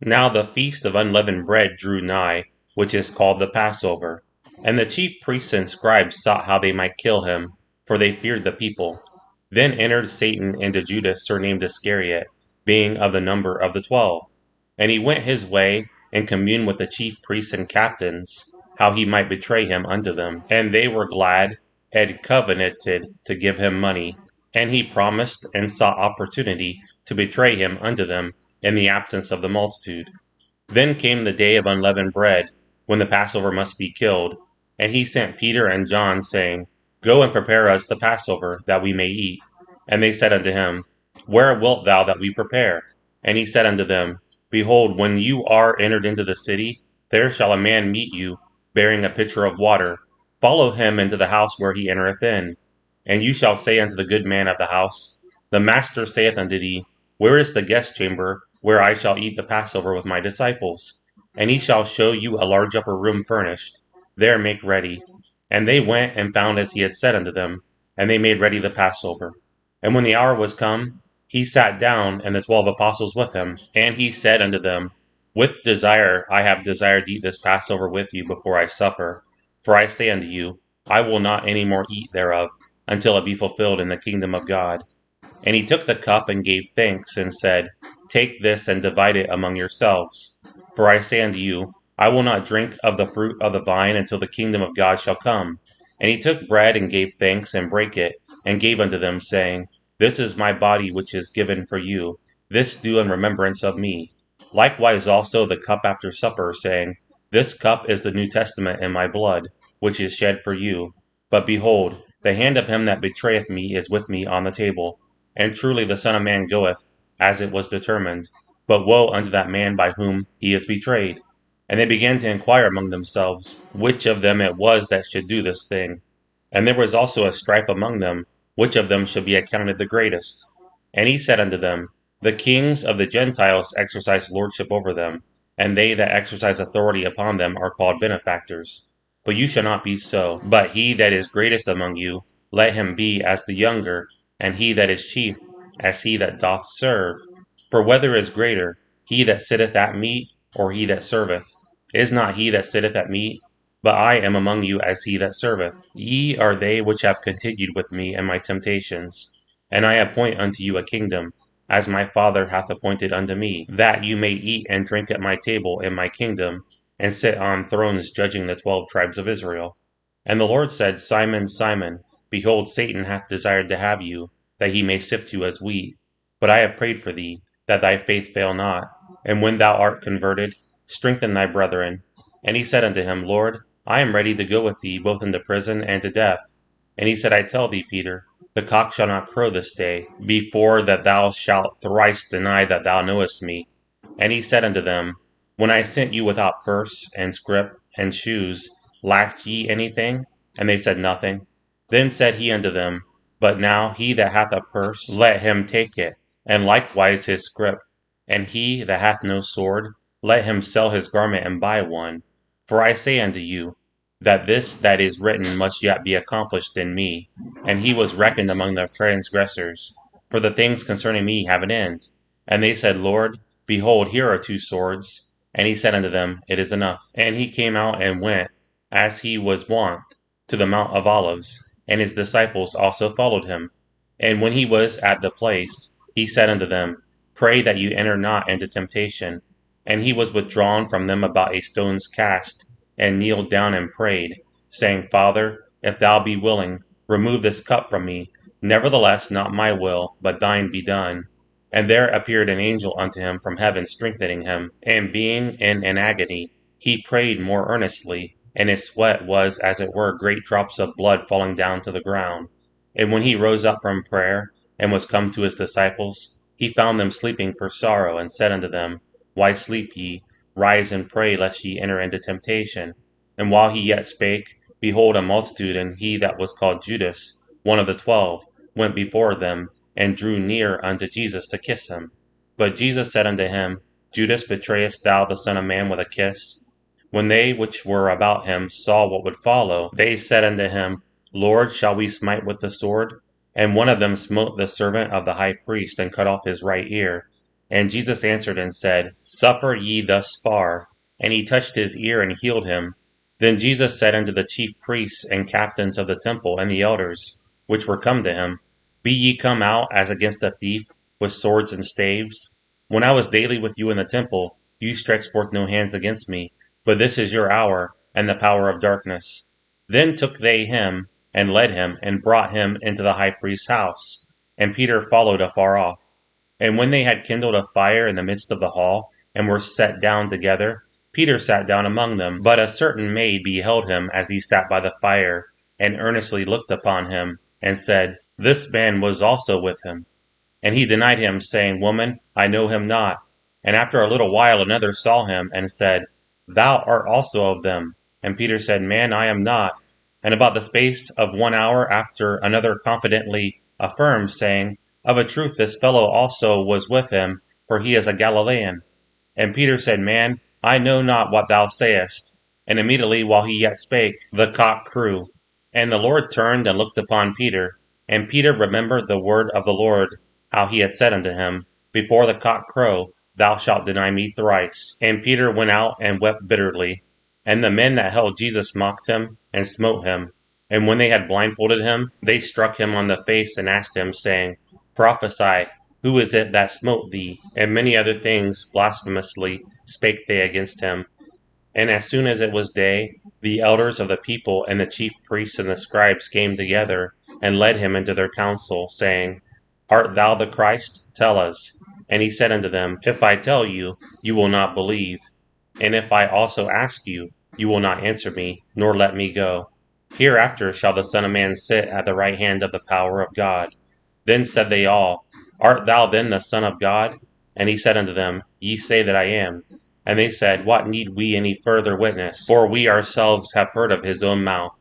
Now the feast of unleavened bread drew nigh, which is called the Passover. And the chief priests and scribes sought how they might kill him, for they feared the people. Then entered Satan into Judas, surnamed Iscariot, being of the number of the 12. And he went his way, and communed with the chief priests and captains, how he might betray him unto them. And they were glad, and covenanted to give him money. And he promised and sought opportunity to betray him unto them in the absence of the multitude. Then came the day of unleavened bread, when the Passover must be killed. And he sent Peter and John, saying, Go and prepare us the Passover, that we may eat. And they said unto him, Where wilt thou that we prepare? And he said unto them, Behold, when you are entered into the city, there shall a man meet you, bearing a pitcher of water. Follow him into the house where he entereth in. And you shall say unto the good man of the house, The master saith unto thee, Where is the guest chamber, where I shall eat the Passover with my disciples? And he shall show you a large upper room furnished. There make ready. And they went and found as he had said unto them, and they made ready the Passover. And when the hour was come, he sat down, and the 12 apostles with him. And he said unto them, With desire I have desired to eat this Passover with you before I suffer. For I say unto you, I will not any more eat thereof, until it be fulfilled in the kingdom of God. And he took the cup and gave thanks, and said, Take this and divide it among yourselves. For I say unto you, I will not drink of the fruit of the vine until the kingdom of God shall come. And he took bread and gave thanks, and brake it, and gave unto them, saying, This is my body which is given for you. This do in remembrance of me. Likewise also the cup after supper, saying, This cup is the New Testament in my blood, which is shed for you. But behold, the hand of him that betrayeth me is with me on the table. And truly the Son of Man goeth, as it was determined. But woe unto that man by whom he is betrayed. And they began to inquire among themselves, which of them it was that should do this thing. And there was also a strife among them, which of them should be accounted the greatest. And he said unto them, The kings of the Gentiles exercise lordship over them, and they that exercise authority upon them are called benefactors. But you shall not be so. But he that is greatest among you, let him be as the younger, and he that is chief, as he that doth serve. For whether is greater, he that sitteth at meat, or he that serveth? Is not he that sitteth at meat? But I am among you as he that serveth. Ye are they which have continued with me in my temptations. And I appoint unto you a kingdom, as my Father hath appointed unto me, that you may eat and drink at my table in my kingdom, and sit on thrones judging the 12 tribes of Israel. And the Lord said, Simon, Simon, behold, Satan hath desired to have you, that he may sift you as wheat. But I have prayed for thee, that thy faith fail not. And when thou art converted, strengthen thy brethren. And he said unto him, Lord, I am ready to go with thee both into prison and to death. And he said, I tell thee, Peter, the cock shall not crow this day, before that thou shalt thrice deny that thou knowest me. And he said unto them, When I sent you without purse, and scrip, and shoes, lacked ye anything? And they said, Nothing. Then said he unto them, But now he that hath a purse, let him take it, and likewise his scrip. And he that hath no sword, let him sell his garment and buy one. For I say unto you, that this that is written must yet be accomplished in me. And he was reckoned among the transgressors. For the things concerning me have an end. And they said, Lord, behold, here are 2 swords. And he said unto them, It is enough. And he came out and went, as he was wont, to the Mount of Olives. And his disciples also followed him. And when he was at the place, he said unto them, Pray that you enter not into temptation. And he was withdrawn from them about a stone's cast, and kneeled down and prayed, saying, Father, if thou be willing, remove this cup from me. Nevertheless, not my will, but thine be done. And there appeared an angel unto him from heaven, strengthening him. And being in an agony, he prayed more earnestly, and his sweat was as it were great drops of blood falling down to the ground. And when he rose up from prayer, and was come to his disciples, he found them sleeping for sorrow, and said unto them, Why sleep ye? Rise and pray, lest ye enter into temptation. And while he yet spake, behold, a multitude, and he that was called Judas, one of the 12, went before them, and drew near unto Jesus to kiss him. But Jesus said unto him, Judas, betrayest thou the Son of Man with a kiss? When they which were about him saw what would follow, they said unto him, Lord, shall we smite with the sword? And one of them smote the servant of the high priest, and cut off his right ear. And Jesus answered and said, Suffer ye thus far. And he touched his ear and healed him. Then Jesus said unto the chief priests and captains of the temple and the elders, which were come to him, Be ye come out as against a thief, with swords and staves? When I was daily with you in the temple, you stretched forth no hands against me, but this is your hour, and the power of darkness. Then took they him, and led him, and brought him into the high priest's house. And Peter followed afar off. And when they had kindled a fire in the midst of the hall, and were set down together, Peter sat down among them. But a certain maid beheld him as he sat by the fire, and earnestly looked upon him, and said, This man was also with him. And he denied him, saying, Woman, I know him not. And after a little while another saw him, and said, Thou art also of them. And Peter said, Man, I am not. And about the space of 1 hour after another confidently affirmed, saying, Of a truth this fellow also was with him, for he is a Galilean. And Peter said, Man, I know not what thou sayest. And immediately while he yet spake, the cock crew. And the Lord turned and looked upon Peter. And Peter remembered the word of the Lord, how he had said unto him, Before the cock crow, thou shalt deny me thrice. And Peter went out and wept bitterly. And the men that held Jesus mocked him, and smote him. And when they had blindfolded him, they struck him on the face, and asked him, saying, Prophesy, who is it that smote thee? And many other things blasphemously spake they against him. And as soon as it was day, the elders of the people and the chief priests and the scribes came together, and led him into their council, saying, Art thou the Christ? Tell us. And he said unto them, If I tell you, you will not believe. And if I also ask you, you will not answer me, nor let me go. Hereafter shall the Son of Man sit at the right hand of the power of God. Then said they all, Art thou then the Son of God? And he said unto them, Ye say that I am. And they said, What need we any further witness? For we ourselves have heard of his own mouth.